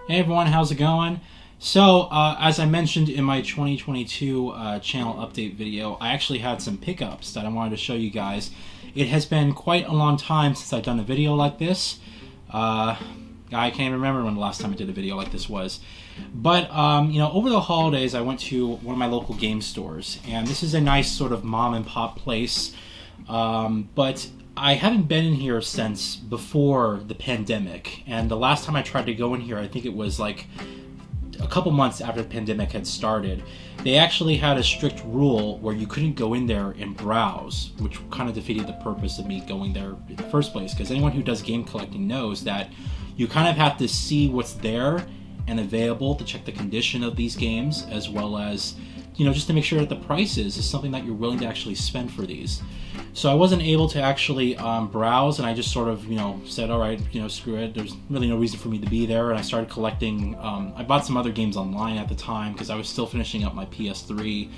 Hey everyone, how's it going? So, as I mentioned in my 2022 channel update video, I actually had some pickups that I wanted to show you guys. It has been quite a long time since I've done a video like this. I can't remember when the last time I did a video like this was. But, over the holidays I went to one of my local game stores, and this is a nice sort of mom and pop place. But I haven't been in here since before the pandemic, and the last time I tried to go in here, I think it was like a couple months after the pandemic had started. They actually had a strict rule where you couldn't go in there and browse, which kind of defeated the purpose of me going there in the first place, because anyone who does game collecting knows that you kind of have to see what's there and available to check the condition of these games, as well as, just to make sure that the prices is something that you're willing to actually spend for these. So I wasn't able to actually browse, and I just sort of, said, all right, screw it. There's really no reason for me to be there, and I started collecting. I bought some other games online at the time because I was still finishing up my PS3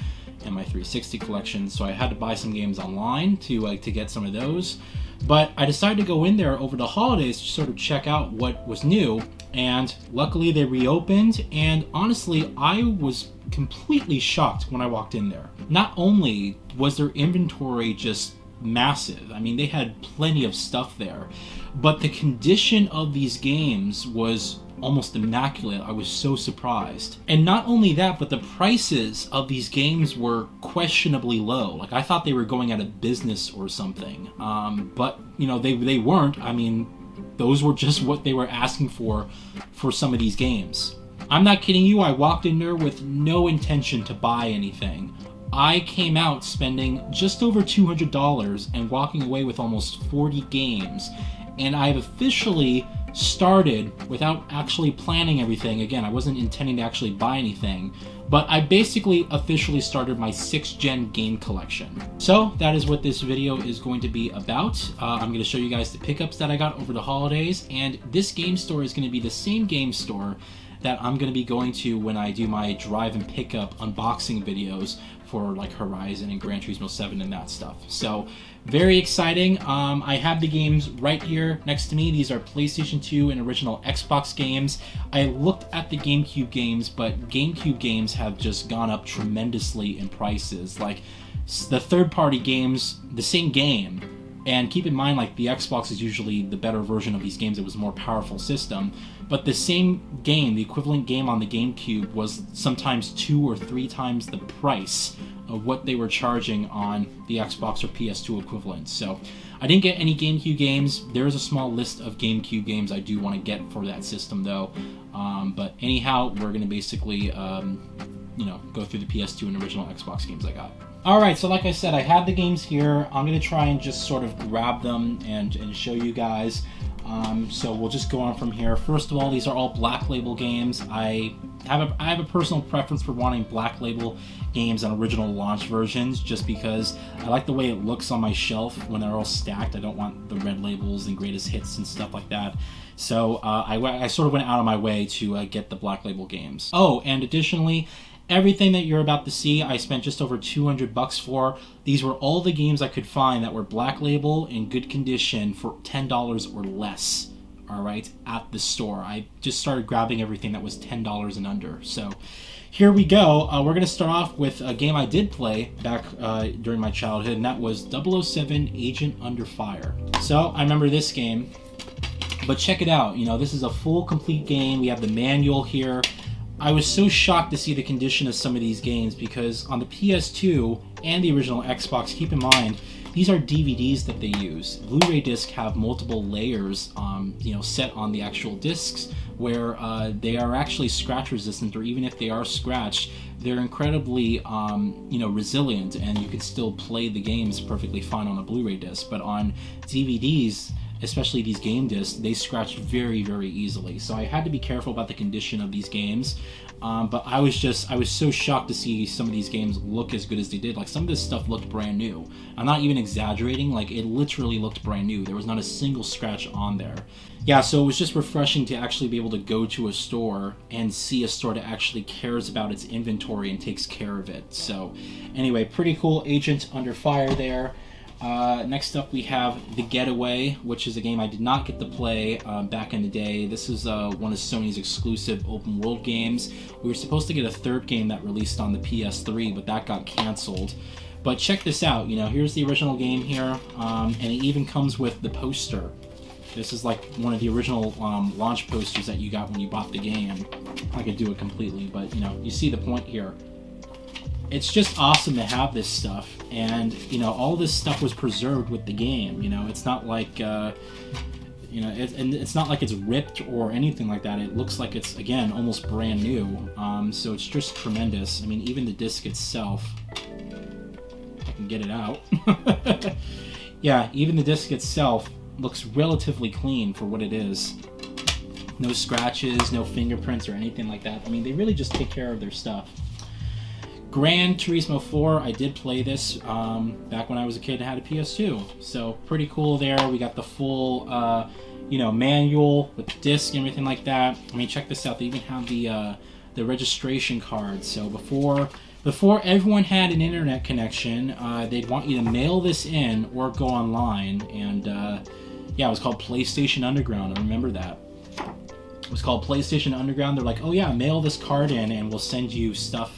and my 360 collection, so I had to buy some games online to get some of those. But I decided to go in there over the holidays to sort of check out what was new, and luckily they reopened, and honestly, I was completely shocked when I walked in there. Not only was their inventory just massive, I mean, they had plenty of stuff there, but the condition of these games was almost immaculate. I was so surprised. And not only that, but the prices of these games were questionably low. Like, I thought they were going out of business or something. But, they weren't. I mean, those were just what they were asking for some of these games. I'm not kidding you, I walked in there with no intention to buy anything. I came out spending just over $200 and walking away with almost 40 games. And I've officially started, without actually planning everything, again, I wasn't intending to actually buy anything, but I basically officially started my 6th gen game collection. So that is what this video is going to be about. I'm going to show you guys the pickups that I got over the holidays, and this game store is going to be the same game store that I'm going to be going to when I do my drive and pickup unboxing videos for like Horizon and Gran Turismo 7 and that stuff. So very exciting. I have the games right here next to me. These are PlayStation 2 and original Xbox games. I looked at the GameCube games, but GameCube games have just gone up tremendously in prices. Like, the third-party games, the same game. And keep in mind, like, the Xbox is usually the better version of these games. It was a more powerful system. But the same game, the equivalent game on the GameCube, was sometimes 2 or 3 times the price of what they were charging on the Xbox or PS2 equivalent. So I didn't get any GameCube games. There is a small list of GameCube games I do want to get for that system, though. But anyhow, we're going to basically, go through the PS2 and original Xbox games I got. Alright, so like I said, I have the games here. I'm going to try and just sort of grab them and show you guys. So we'll just go on from here. First of all, these are all Black Label games. I have a personal preference for wanting Black Label games on original launch versions, just because I like the way it looks on my shelf when they're all stacked. I don't want the red labels and greatest hits and stuff like that. So I sort of went out of my way to get the Black Label games. Oh, and additionally, everything that you're about to see, I spent just over $200 for. These were all the games I could find that were Black Label in good condition for $10 or less, all right, at the store. I just started grabbing everything that was $10 and under. So here we go. We're going to start off with a game I did play back during my childhood, and that was 007 Agent Under Fire. So I remember this game, but check it out. This is a full, complete game. We have the manual here. I was so shocked to see the condition of some of these games, because on the PS2 and the original Xbox, keep in mind, these are DVDs that they use. Blu-ray discs have multiple layers, set on the actual discs, where they are actually scratch resistant, or even if they are scratched, they're incredibly, resilient, and you can still play the games perfectly fine on a Blu-ray disc. But on DVDs, especially these game discs, they scratched very, very easily. So I had to be careful about the condition of these games. But I was so shocked to see some of these games look as good as they did. Like, some of this stuff looked brand new. I'm not even exaggerating, like, it literally looked brand new. There was not a single scratch on there. Yeah, so it was just refreshing to actually be able to go to a store and see a store that actually cares about its inventory and takes care of it. So anyway, pretty cool Agent Under Fire there. Next up we have The Getaway, which is a game I did not get to play back in the day. This is one of Sony's exclusive open world games. We were supposed to get a third game that released on the PS3, but that got canceled. But check this out, you know, here's the original game here, and it even comes with the poster. This is like one of the original launch posters that you got when you bought the game. I could do it completely, but you know, you see the point here. It's just awesome to have this stuff, and you know, all this stuff was preserved with the game. You know, it's not like you know, it's not like it's ripped or anything like that. It looks like it's, again, almost brand new. So it's just tremendous. I mean, even the disc itself, if I can get it out. Yeah, even the disc itself looks relatively clean for what it is. No scratches, no fingerprints or anything like that. I mean, they really just take care of their stuff. Gran Turismo 4, I did play this back when I was a kid and had a PS2. So pretty cool there. We got the full, you know, manual with the disc and everything like that. I mean, check this out. They even have the registration card. So before everyone had an internet connection, they'd want you to mail this in or go online. And yeah, it was called PlayStation Underground. I remember that. It was called PlayStation Underground. They're like, oh yeah, mail this card in and we'll send you stuff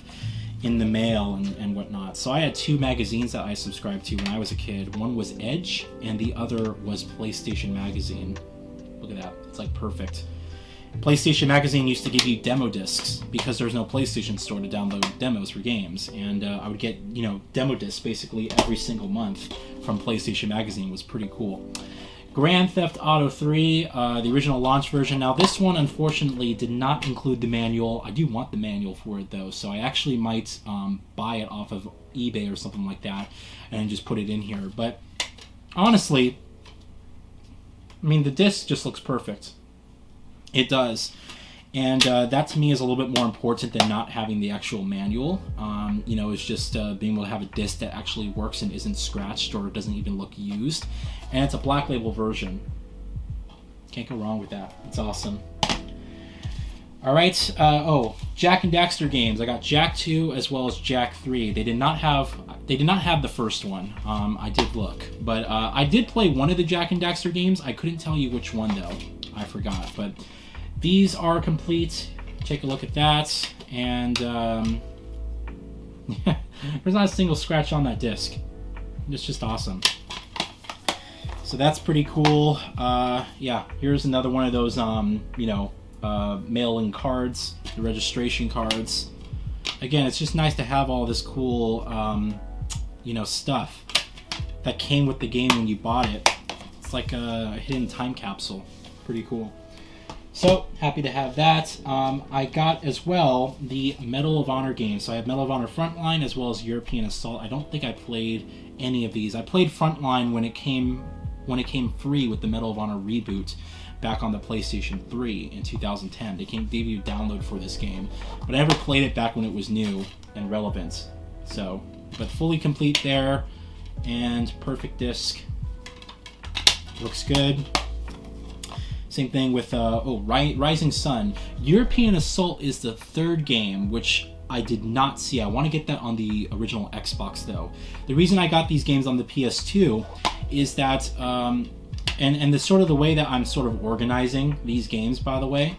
in the mail and whatnot. So I had two magazines that I subscribed to when I was a kid. One was Edge and the other was PlayStation Magazine. Look at that, it's like perfect. PlayStation Magazine used to give you demo discs because there's no PlayStation Store to download demos for games, and I would get, you know, demo discs basically every single month from PlayStation Magazine. It was pretty cool. Grand Theft Auto 3, the original launch version. Now this one unfortunately did not include the manual. I do want the manual for it though, so I actually might buy it off of eBay or something like that and just put it in here. But honestly, I mean, the disc just looks perfect. It does. And that to me is a little bit more important than not having the actual manual. You know, it's just being able to have a disc that actually works and isn't scratched or doesn't even look used. And it's a black label version. Can't go wrong with that. It's awesome. All right. Oh, Jak and Daxter games. I got Jak 2 as well as Jak 3. They did not have the first one. I did look, but I did play one of the Jak and Daxter games. I couldn't tell you which one though. I forgot, but. These are complete. Take a look at that, and there's not a single scratch on that disc. It's just awesome. So that's pretty cool. Yeah, here's another one of those, you know, mail-in cards, the registration cards. Again, it's just nice to have all this cool, you know, stuff that came with the game when you bought it. It's like a hidden time capsule. Pretty cool. So, happy to have that. I got as well the Medal of Honor games. So I have Medal of Honor Frontline as well as European Assault. I don't think I played any of these. I played Frontline when it came free with the Medal of Honor reboot back on the PlayStation 3 in 2010. They gave you a download for this game. But I never played it back when it was new and relevant. So, but fully complete there. And perfect disc. Looks good. Same thing with Rising Sun. European Assault is the third game, which I did not see. I want to get that on the original Xbox, though. The reason I got these games on the PS2 is that, and the sort of the way that I'm sort of organizing these games, by the way,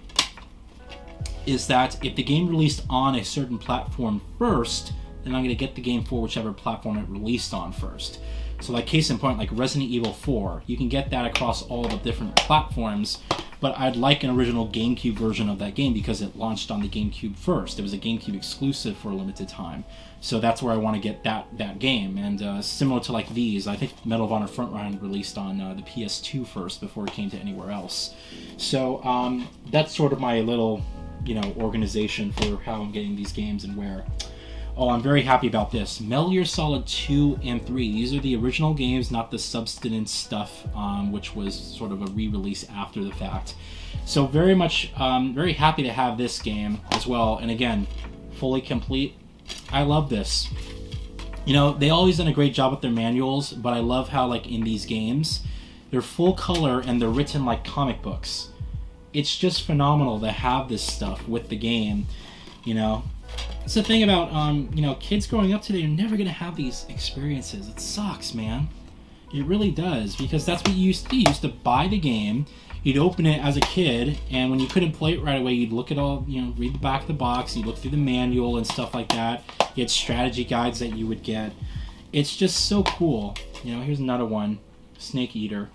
is that if the game released on a certain platform first, then I'm going to get the game for whichever platform it released on first. So like case in point, like Resident Evil 4, you can get that across all the different platforms, but I'd like an original GameCube version of that game because it launched on the GameCube first. It was a GameCube exclusive for a limited time. So that's where I want to get that game. And similar to like these, I think Medal of Honor Frontline released on the PS2 first before it came to anywhere else. So that's sort of my little, you know, organization for how I'm getting these games and where. Oh, I'm very happy about this. Metal Gear Solid 2 and 3. These are the original games, not the substance stuff, which was sort of a re-release after the fact. So very much, very happy to have this game as well. And again, fully complete. I love this. You know, they always done a great job with their manuals, but I love how, like, in these games, they're full color and they're written like comic books. It's just phenomenal to have this stuff with the game, you know. It's the thing about, you know, kids growing up today are never going to have these experiences. It sucks, man. It really does, because that's what you used to do. You used to buy the game, you'd open it as a kid, and when you couldn't play it right away, you'd look at all, you know, read the back of the box, you'd look through the manual and stuff like that. You had strategy guides that you would get. It's just so cool. You know, here's another one, Snake Eater.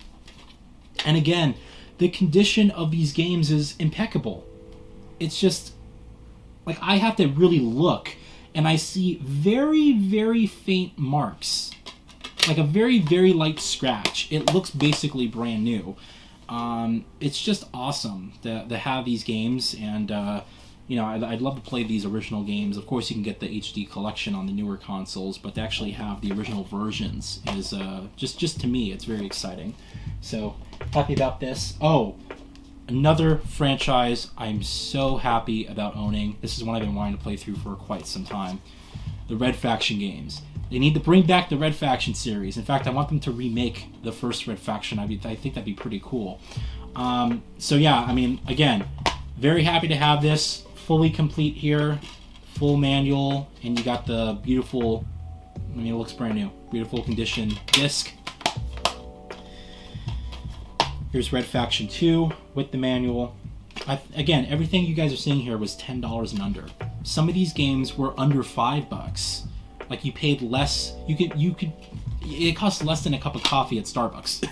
And again, the condition of these games is impeccable. It's just, like, I have to really look, and I see very, very faint marks. Like a very, very light scratch. It looks basically brand new. It's just awesome to have these games, and you know, I'd love to play these original games. Of course, you can get the HD collection on the newer consoles, but to actually have the original versions is just to me, it's very exciting. So happy about this. Oh, another franchise I'm so happy about owning. This is one I've been wanting to play through for quite some time. The Red Faction games. They need to bring back the Red Faction series. In fact, I want them to remake the first Red Faction. I think that'd be pretty cool. So yeah, I mean, again, very happy to have this fully complete here, full manual, and you got the beautiful, I mean, it looks brand new, beautiful condition disc. Here's Red Faction 2 with the manual. Again, everything you guys are seeing here was $10 and under. Some of these games were under $5. Like, you paid less, it costs less than a cup of coffee at Starbucks.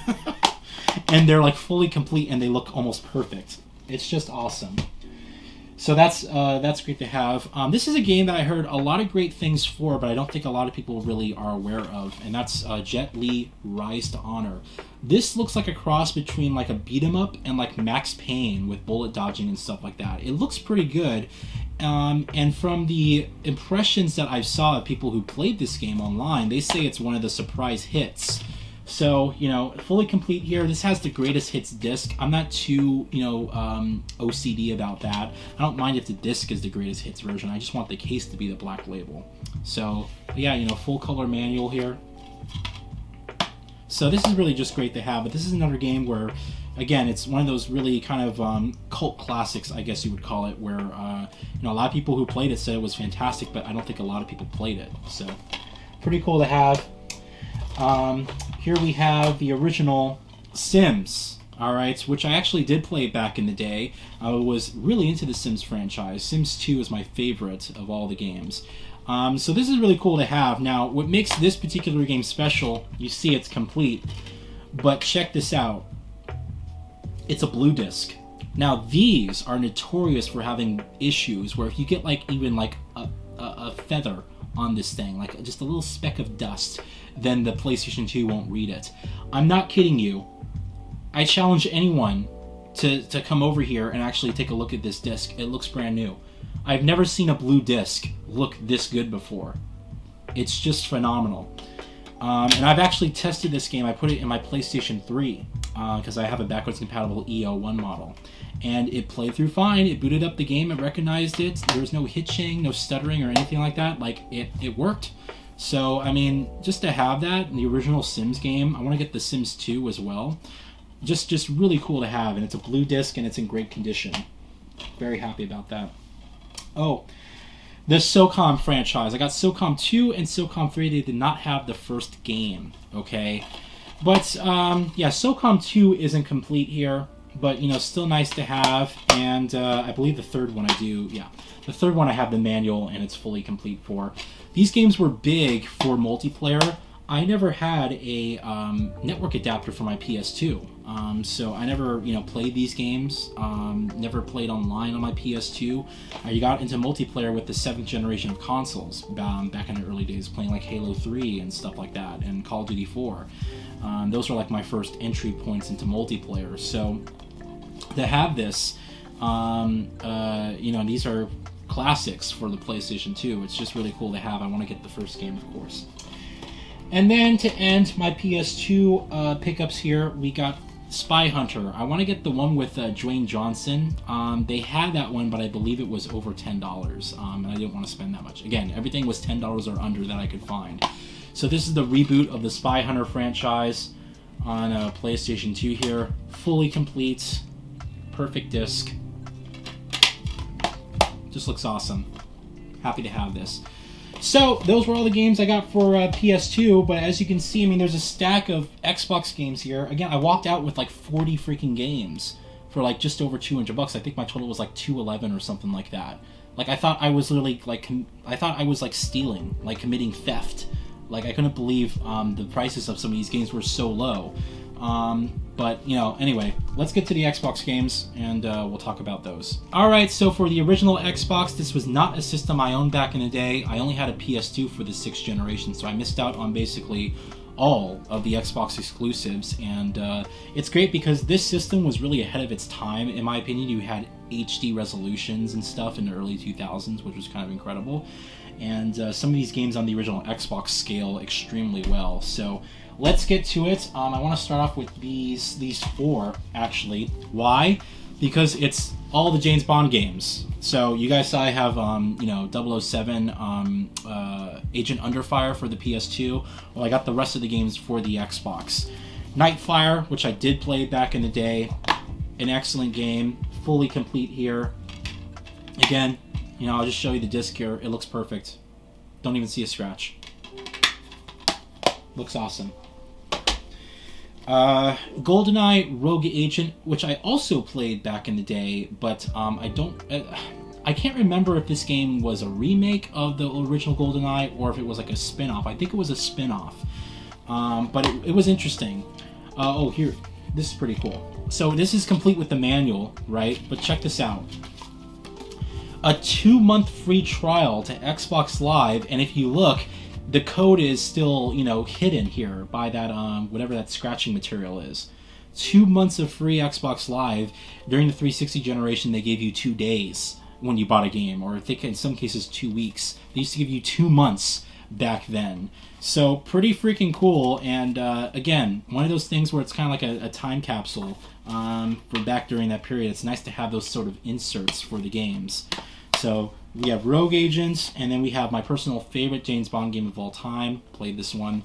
And they're like fully complete and they look almost perfect. It's just awesome. So that's great to have. This is a game that I heard a lot of great things for, but I don't think a lot of people really are aware of, and that's Jet Li Rise to Honor. This looks like a cross between like a beat 'em up and like Max Payne with bullet dodging and stuff like that. It looks pretty good. And from the impressions that I saw of people who played this game online, they say it's one of the surprise hits. So, you know, fully complete here. This has the greatest hits disc. I'm not too, you know, OCD about that. I don't mind if the disc is the greatest hits version. I just want the case to be the black label. So, yeah, you know, full color manual here. So this is really just great to have. But this is another game where, again, it's one of those really kind of cult classics, I guess you would call it, where, you know, a lot of people who played it said it was fantastic, but I don't think a lot of people played it. So, pretty cool to have. Here we have the original Sims, alright, which I actually did play back in the day. I was really into the Sims franchise. Sims 2 is my favorite of all the games. So this is really cool to have. Now, what makes this particular game special, you see it's complete, but check this out. It's a blue disc. Now, these are notorious for having issues where if you get like even like a feather on this thing, like just a little speck of dust, then the PlayStation 2 won't read it. I'm not kidding you. I challenge anyone to come over here and actually take a look at this disc. It looks brand new. I've never seen a blue disc look this good before. It's just phenomenal. And I've actually tested this game. I put it in my PlayStation 3 because I have a backwards compatible EO1 model. And it played through fine. It booted up the game. It recognized it. There was no hitching, no stuttering or anything like that. Like, it worked. So, I mean, just to have that in the original Sims game, I want to get the Sims 2 as well. Just really cool to have. And it's a blue disc and it's in great condition. Very happy about that. Oh, the SOCOM franchise. I got SOCOM 2 and SOCOM 3. They did not have the first game, okay? But, yeah, SOCOM 2 isn't complete here. But, you know, still nice to have. And I believe the third one I do, yeah. The third one I have the manual and it's fully complete for. These games were big for multiplayer. I never had a network adapter for my PS2. So I never, you know, played these games. Never played online on my PS2. I got into multiplayer with the 7th generation of consoles back in the early days, playing like Halo 3 and stuff like that, and Call of Duty 4. Those were like my first entry points into multiplayer. So to have this, you know, these are classics for the PlayStation 2. It's just really cool to have. I want to get the first game, of course. And then to end my PS2 pickups here, we got Spy Hunter. I want to get the one with Dwayne Johnson. They had that one, but I believe it was over $10, and I didn't want to spend that much. Again, everything was $10 or under that I could find. So this is the reboot of the Spy Hunter franchise on PlayStation 2 here. Fully complete, perfect disc. Just looks awesome. Happy to have this. So those were all the games I got for PS2, but as you can see, I mean, there's a stack of Xbox games here. Again, I walked out with like 40 freaking games for like just over $200. I think my total was like 211 or something like that. Like, I thought I was literally like, I thought I was like stealing, like committing theft. Like, I couldn't believe the prices of some of these games were so low. But, you know, anyway, let's get to the Xbox games, and we'll talk about those. Alright, so for the original Xbox, this was not a system I owned back in the day. I only had a PS2 for the 6th generation, so I missed out on basically all of the Xbox exclusives, and it's great because this system was really ahead of its time. In my opinion, you had HD resolutions and stuff in the early 2000s, which was kind of incredible, and some of these games on the original Xbox scale extremely well. So let's get to it. I want to start off with these four, actually. Why? Because it's all the James Bond games. So you guys saw I have, you know, 007 Agent Under Fire for the PS2. Well, I got the rest of the games for the Xbox. Nightfire, which I did play back in the day. An excellent game. Fully complete here. Again, you know, I'll just show you the disc here. It looks perfect. Don't even see a scratch. Looks awesome. Goldeneye Rogue Agent, which I also played back in the day, but I can't remember if this game was a remake of the original Goldeneye or if it was like a spin-off. I think it was a spin-off, but it was interesting. Oh, here, this is pretty cool. So this is complete with the manual, right? But check this out. A 2-month free trial to Xbox Live, and if you look, the code is still, you know, hidden here by that, whatever that scratching material is. 2 months of free Xbox Live. During the 360 generation, they gave you 2 days when you bought a game, or I think in some cases 2 weeks. They used to give you 2 months back then. So pretty freaking cool, and again, one of those things where it's kind of like a time capsule for back during that period. It's nice to have those sort of inserts for the games. So we have Rogue Agents, and then we have my personal favorite James Bond game of all time. Played this one,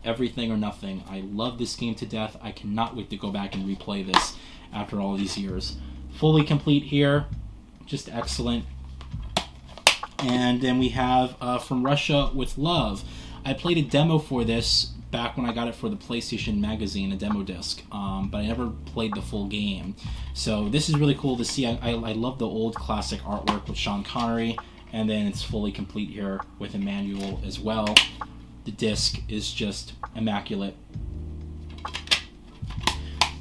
Everything or Nothing. I love this game to death. I cannot wait to go back and replay this after all these years. Fully complete here, just excellent. And then we have From Russia with Love. I played a demo for this back when I got it for the PlayStation Magazine, a demo disc, but I never played the full game. So this is really cool to see. I love the old classic artwork with Sean Connery, and then it's fully complete here with a manual as well. The disc is just immaculate.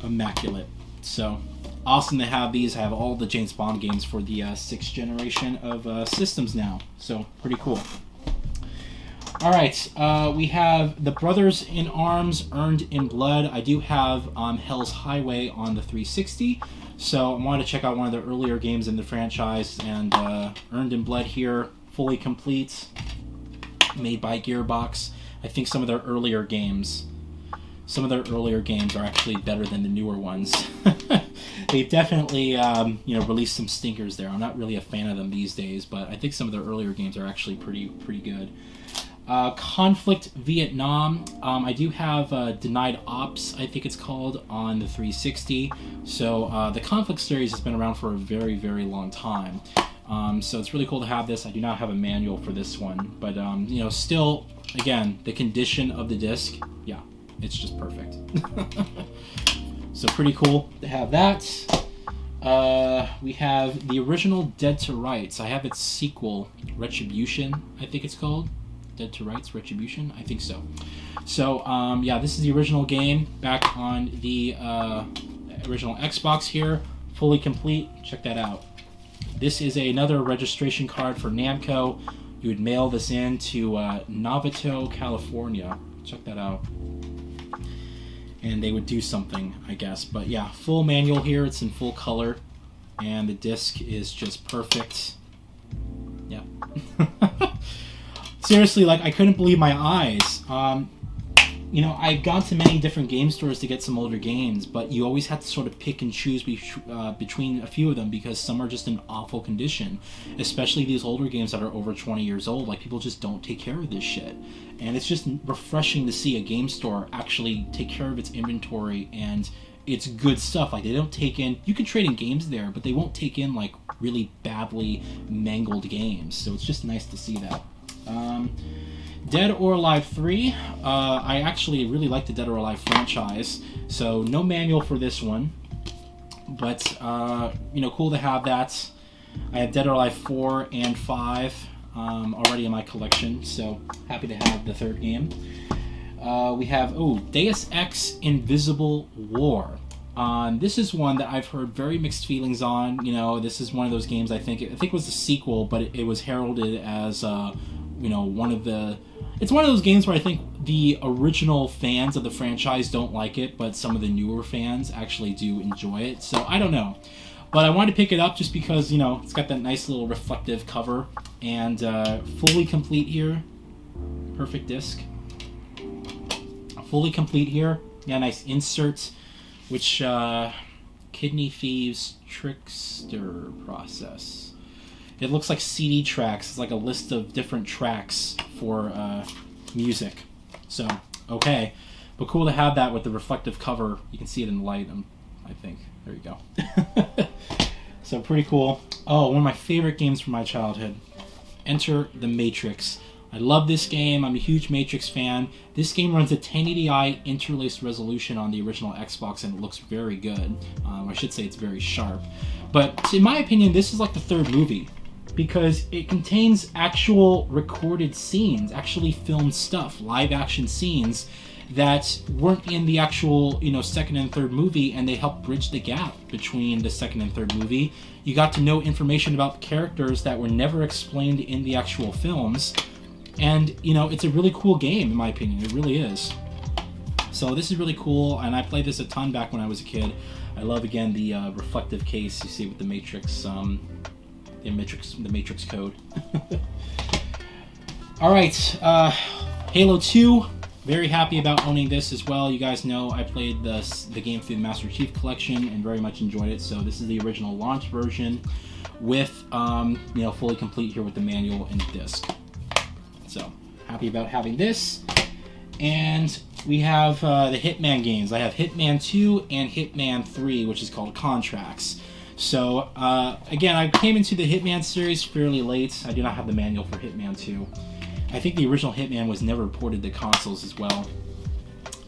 Immaculate. So awesome to have these. I have all the James Bond games for the 6th generation of systems now, so pretty cool. Alright, we have The Brothers in Arms, Earned in Blood. I do have Hell's Highway on the 360, so I wanted to check out one of the earlier games in the franchise, and Earned in Blood here, fully complete, made by Gearbox. I think some of their earlier games are actually better than the newer ones. They've definitely, you know, released some stinkers there. I'm not really a fan of them these days, but I think some of their earlier games are actually pretty good. Conflict Vietnam. I do have Denied Ops, I think it's called, on the 360. So the Conflict series has been around for a very long time. So it's really cool to have this. I do not have a manual for this one, but you know, still, again, the condition of the disc, yeah, it's just perfect. So pretty cool to have that. We have the original Dead to Rights. I have its sequel, Retribution, I think it's called. Dead to Rights, Retribution? I think so. So, yeah, this is the original game back on the original Xbox here. Fully complete. Check that out. This is another registration card for Namco. You would mail this in to Novato, California. Check that out. And they would do something, I guess. But yeah, full manual here. It's in full color. And the disc is just perfect. Yeah. Seriously, like, I couldn't believe my eyes. You know, I've gone to many different game stores to get some older games, but you always have to sort of pick and choose between a few of them because some are just in awful condition, especially these older games that are over 20 years old. Like, people just don't take care of this shit. And it's just refreshing to see a game store actually take care of its inventory and it's good stuff. Like, they don't take in, you can trade in games there, but they won't take in, like, really badly mangled games. So it's just nice to see that. Dead or Alive 3. I actually really like the Dead or Alive franchise, so no manual for this one. But, you know, cool to have that. I have Dead or Alive 4 and 5 already in my collection, so happy to have the third game. We have, Deus Ex Invisible War. This is one that I've heard very mixed feelings on. You know, this is one of those games I think it was a sequel, but it was heralded as, you know, it's one of those games where I think the original fans of the franchise don't like it, but some of the newer fans actually do enjoy it. So I don't know. But I wanted to pick it up just because, you know, it's got that nice little reflective cover. And fully complete here. Perfect disc. Fully complete here. Yeah, nice insert. Which, Kidney Thieves Trickster Process. It looks like CD tracks. It's like a list of different tracks for music. So, okay. But cool to have that with the reflective cover. You can see it in the light, I think. There you go. So, pretty cool. Oh, one of my favorite games from my childhood. Enter the Matrix. I love this game. I'm a huge Matrix fan. This game runs a 1080i interlaced resolution on the original Xbox, and it looks very good. I should say it's very sharp. But in my opinion, this is like the third movie, because it contains actual recorded scenes, actually filmed stuff, live action scenes that weren't in the actual, you know, second and third movie, and they help bridge the gap between the second and third movie. You got to know information about characters that were never explained in the actual films. And, you know, it's a really cool game, in my opinion. It really is. So this is really cool, and I played this a ton back when I was a kid. I love, again, the reflective case you see with the Matrix, the Matrix code. All right, Halo 2. Very happy about owning this as well. You guys know I played the game through the Master Chief Collection and very much enjoyed it. So this is the original launch version with, you know, fully complete here with the manual and disc. So, happy about having this. And we have the Hitman games. I have Hitman 2 and Hitman 3, which is called Contracts. So, again, I came into the Hitman series fairly late. I do not have the manual for Hitman 2. I think the original Hitman was never ported to consoles as well.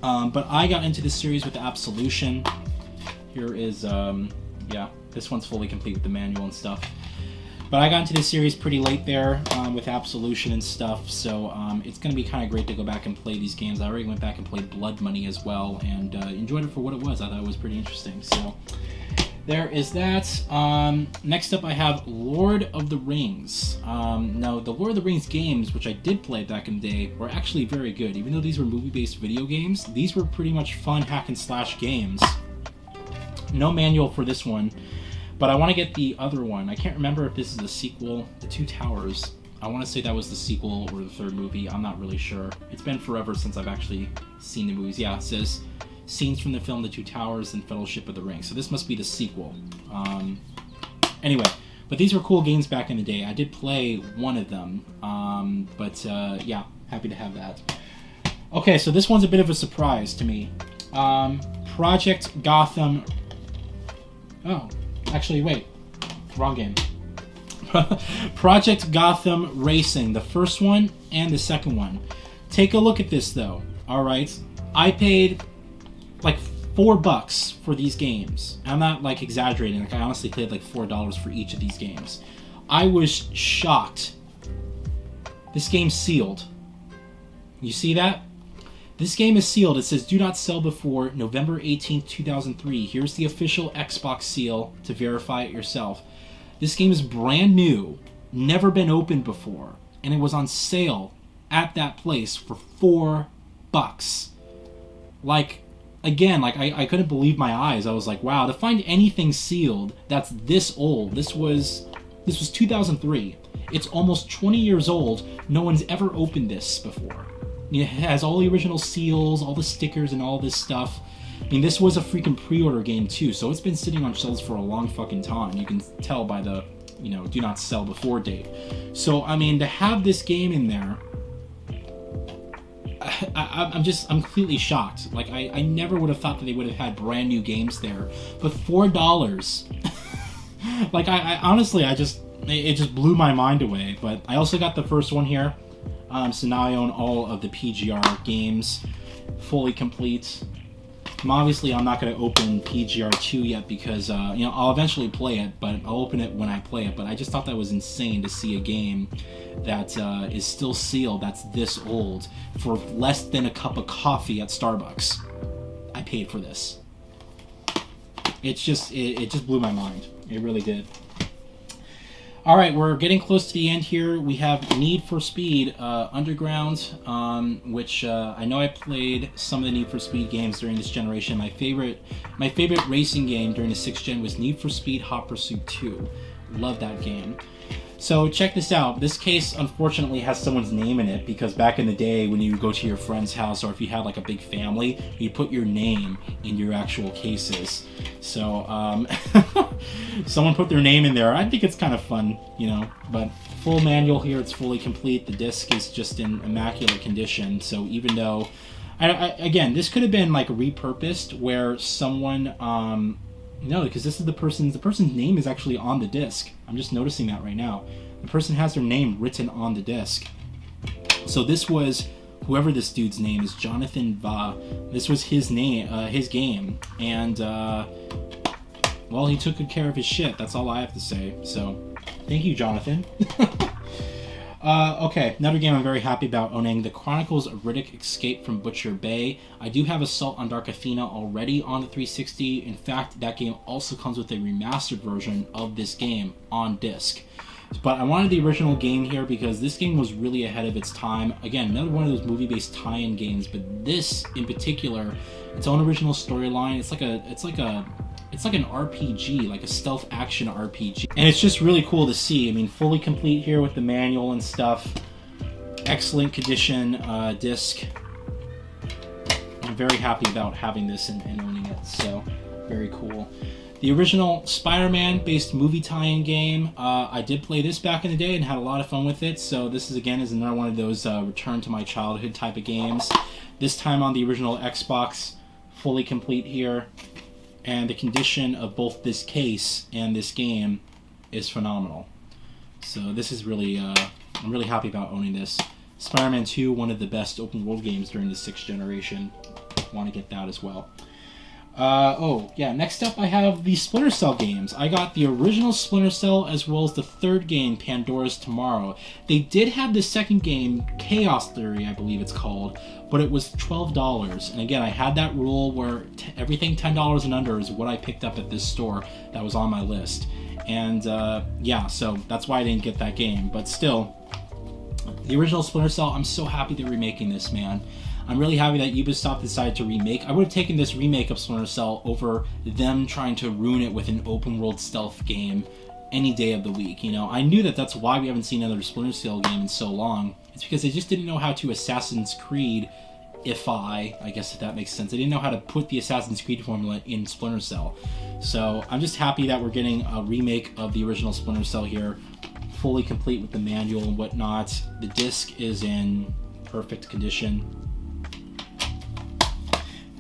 But I got into this series with Absolution. Here is, yeah, this one's fully complete with the manual and stuff. But I got into this series pretty late there with Absolution and stuff, so it's going to be kind of great to go back and play these games. I already went back and played Blood Money as well, and enjoyed it for what it was. I thought it was pretty interesting. So there is that. Next up I have Lord of the Rings. Now, the Lord of the Rings games, which I did play back in the day, were actually very good. Even though these were movie-based video games, these were pretty much fun hack-and-slash games. No manual for this one. But I want to get the other one. I can't remember if this is the sequel, The Two Towers. I want to say that was the sequel or the third movie. I'm not really sure. It's been forever since I've actually seen the movies. Yeah, it says scenes from the film The Two Towers and Fellowship of the Ring. So this must be the sequel. Anyway, but these were cool games back in the day. I did play one of them. Yeah, happy to have that. Okay, so this one's a bit of a surprise to me. Project Gotham... Oh... Actually, wait. Wrong game. Project Gotham Racing. The first one and the second one. Take a look at this, though. Alright? I paid like $4 for these games. I'm not like exaggerating. Like, I honestly paid like $4 for each of these games. I was shocked. This game's sealed. You see that? This game is sealed. It says, do not sell before November 18th, 2003. Here's the official Xbox seal to verify it yourself. This game is brand new, never been opened before, and it was on sale at that place for $4. Like, again, like I couldn't believe my eyes. I was like, wow, to find anything sealed that's this old. This was 2003. It's almost 20 years old. No one's ever opened this before. It has all the original seals, all the stickers, and all this stuff. I mean, this was a freaking pre-order game, too, so it's been sitting on shelves for a long fucking time. You can tell by the, you know, do not sell before date. So, I mean, to have this game in there, I'm completely shocked. Like, I never would have thought that they would have had brand new games there. But $4, like, I honestly, it just blew my mind away. But I also got the first one here. So now I own all of the PGR games, fully complete. Obviously, I'm not going to open PGR 2 yet because, I'll eventually play it, but I'll open it when I play it. But I just thought that was insane to see a game that is still sealed, that's this old, for less than a cup of coffee at Starbucks. I paid for this. It just blew my mind. It really did. All right, we're getting close to the end here. We have Need for Speed Underground, which I know I played some of the Need for Speed games during this generation. My favorite racing game during the 6th gen was Need for Speed Hot Pursuit 2. Love that game. So check this out. This case unfortunately has someone's name in it because back in the day when you go to your friend's house or if you had like a big family, you put your name in your actual cases. So someone put their name in there. I think it's kind of fun, but full manual here. It's fully complete. The disc is just in immaculate condition. So even though, again, this could have been like repurposed where someone, no, because this is the person's name is actually on the disc. I'm just noticing that right now. The person has their name written on the disc. So this was, whoever this dude's name is, Jonathan Va. This was his name, his game. And, well, he took good care of his shit. That's all I have to say. So, thank you, Jonathan. Okay, another game I'm very happy about owning, the Chronicles of Riddick Escape from Butcher Bay. I do have Assault on Dark Athena already on the 360. In fact, that game also comes with a remastered version of this game on disc. But I wanted the original game here because this game was really ahead of its time. Again, another one of those movie-based tie-in games, but this in particular, its own original storyline. It's like an RPG, like a stealth action RPG. And it's just really cool to see. I mean, fully complete here with the manual and stuff. Excellent condition disc. I'm very happy about having this and owning it, so very cool. The original SpiderMan based movie tie-in game, I did play this back in the day and had a lot of fun with it, so this is another one of those return to my childhood type of games. This time on the original Xbox, fully complete here. And the condition of both this case and this game is phenomenal. So this is really, I'm really happy about owning this. Spider-Man 2, one of the best open world games during the 6th generation. Want to get that as well. Next up I have the Splinter Cell games. I got the original Splinter Cell as well as the third game, Pandora's Tomorrow. They did have the second game, Chaos Theory, I believe it's called, but it was $12. And again, I had that rule where everything $10 and under is what I picked up at this store that was on my list. And so that's why I didn't get that game. But still, the original Splinter Cell, I'm so happy they're remaking this, man. I'm really happy that Ubisoft decided to remake. I would have taken this remake of Splinter Cell over them trying to ruin it with an open world stealth game any day of the week. I knew that that's why we haven't seen another Splinter Cell game in so long. It's because they just didn't know how to Assassin's Creed I guess if that makes sense. They didn't know how to put the Assassin's Creed formula in Splinter Cell. So I'm just happy that we're getting a remake of the original Splinter Cell here, fully complete with the manual and whatnot. The disc is in perfect condition.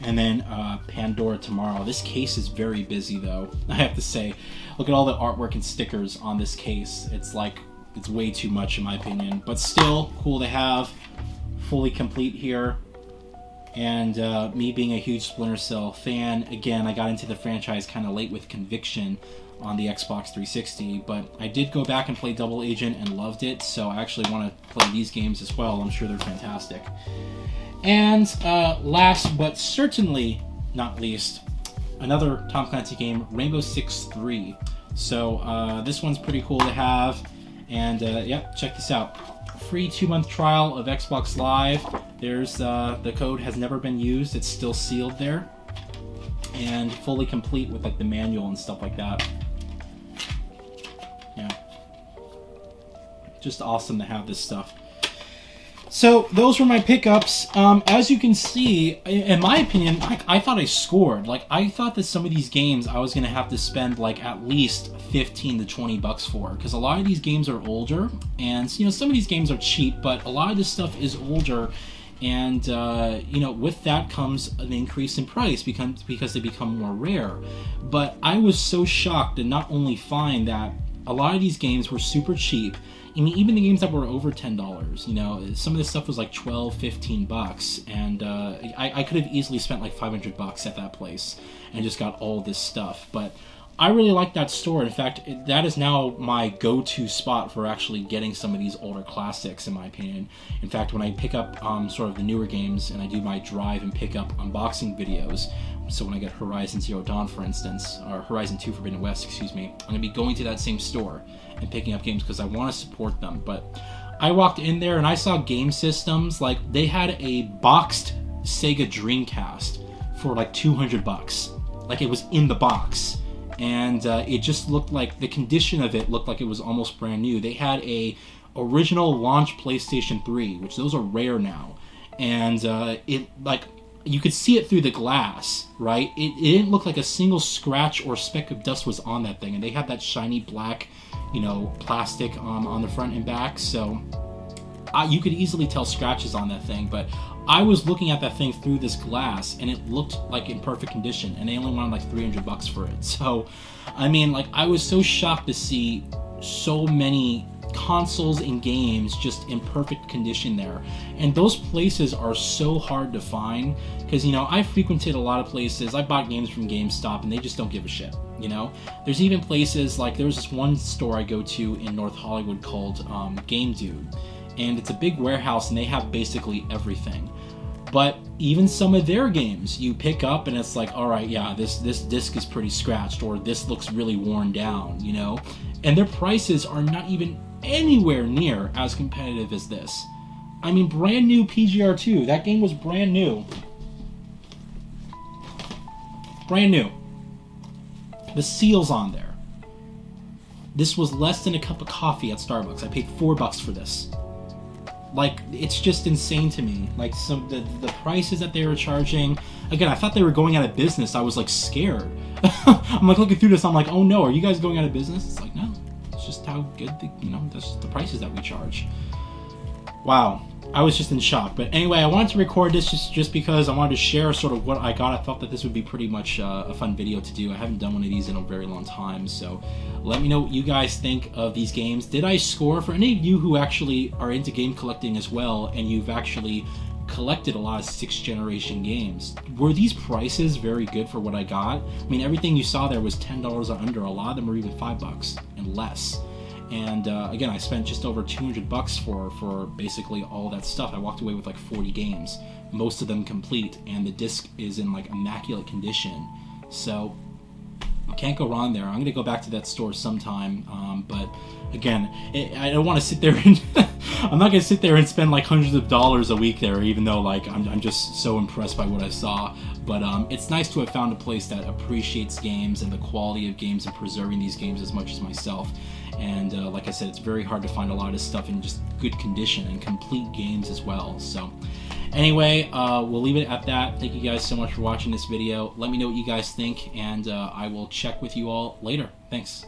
And then Pandora Tomorrow. This case is very busy though, I have to say. Look at all the artwork and stickers on this case. It's way too much in my opinion, but still cool to have. Fully complete here. And me being a huge Splinter Cell fan, again, I got into the franchise kind of late with Conviction on the Xbox 360, but I did go back and play Double Agent and loved it, so I actually want to play these games as well. I'm sure they're fantastic. And last but certainly not least, another Tom Clancy game, Rainbow Six 3. So this one's pretty cool to have, and check this out. Free 2-month trial of Xbox Live. There's the code has never been used. It's still sealed there, and fully complete with like the manual and stuff like that. Yeah, just awesome to have this stuff. So those were my pickups. As you can see, in my opinion, I thought I scored. Like, I thought that some of these games I was gonna have to spend like at least $15 to $20 for, because a lot of these games are older, and some of these games are cheap, but a lot of this stuff is older, and with that comes an increase in price because they become more rare. But I was so shocked to not only find that a lot of these games were super cheap, I mean, even the games that were over $10, you know, some of this stuff was like 12, 15 bucks, and I could have easily spent like 500 bucks at that place and just got all this stuff. But I really like that store. In fact, that is now my go-to spot for actually getting some of these older classics, in my opinion. In fact, when I pick up sort of the newer games and I do my drive and pick up unboxing videos, so when I get Horizon Zero Dawn, for instance, or Horizon 2 Forbidden West, excuse me, I'm going to be going to that same store and picking up games because I want to support them. But I walked in there and I saw game systems, like they had a boxed Sega Dreamcast for like 200 bucks. Like it was in the box. And it just looked like, the condition of it looked like it was almost brand new. They had a original launch PlayStation 3, which those are rare now. And it, like, you could see it through the glass, right? It didn't look like a single scratch or speck of dust was on that thing. And they had that shiny black, you know, plastic on the front and back. So you could easily tell scratches on that thing. But I was looking at that thing through this glass and it looked like in perfect condition, and they only wanted like 300 bucks for it. So, I mean, like, I was so shocked to see so many consoles and games just in perfect condition there. And those places are so hard to find because, you know, I frequented a lot of places. I bought games from GameStop and they just don't give a shit, you know? There's even places like, there was this one store I go to in North Hollywood called Game Dude. And it's a big warehouse and they have basically everything. But even some of their games you pick up and it's like, all right, yeah, this disc is pretty scratched, or this looks really worn down, you know? And their prices are not even anywhere near as competitive as this. I mean, brand new PGR2. That game was brand new. Brand new. The seal's on there. This was less than a cup of coffee at Starbucks. I paid $4 for this. Like, it's just insane to me. Like, some the prices that they were charging. Again, I thought they were going out of business. I was like scared. I'm like looking through this. I'm like, oh no, are you guys going out of business? It's like, no, it's just how good that's just the prices that we charge. Wow, I was just in shock. But anyway, I wanted to record this just because I wanted to share sort of what I got. I thought that this would be pretty much a fun video to do. I haven't done one of these in a very long time, so let me know what you guys think of these games. Did I score? For any of you who actually are into game collecting as well, and you've actually collected a lot of 6th generation games, were these prices very good for what I got? I mean, everything you saw there was $10 or under. A lot of them were even $5 and less. And again, I spent just over 200 bucks for basically all that stuff. I walked away with like 40 games, most of them complete, and the disc is in like immaculate condition. So can't go wrong there. I'm going to go back to that store sometime, but again, I don't want to sit there and I'm not going to sit there and spend like hundreds of dollars a week there, even though like I'm just so impressed by what I saw. But it's nice to have found a place that appreciates games and the quality of games and preserving these games as much as myself. And like I said, it's very hard to find a lot of stuff in just good condition and complete games as well. So anyway, we'll leave it at that. Thank you guys so much for watching this video. Let me know what you guys think, and I will check with you all later. Thanks.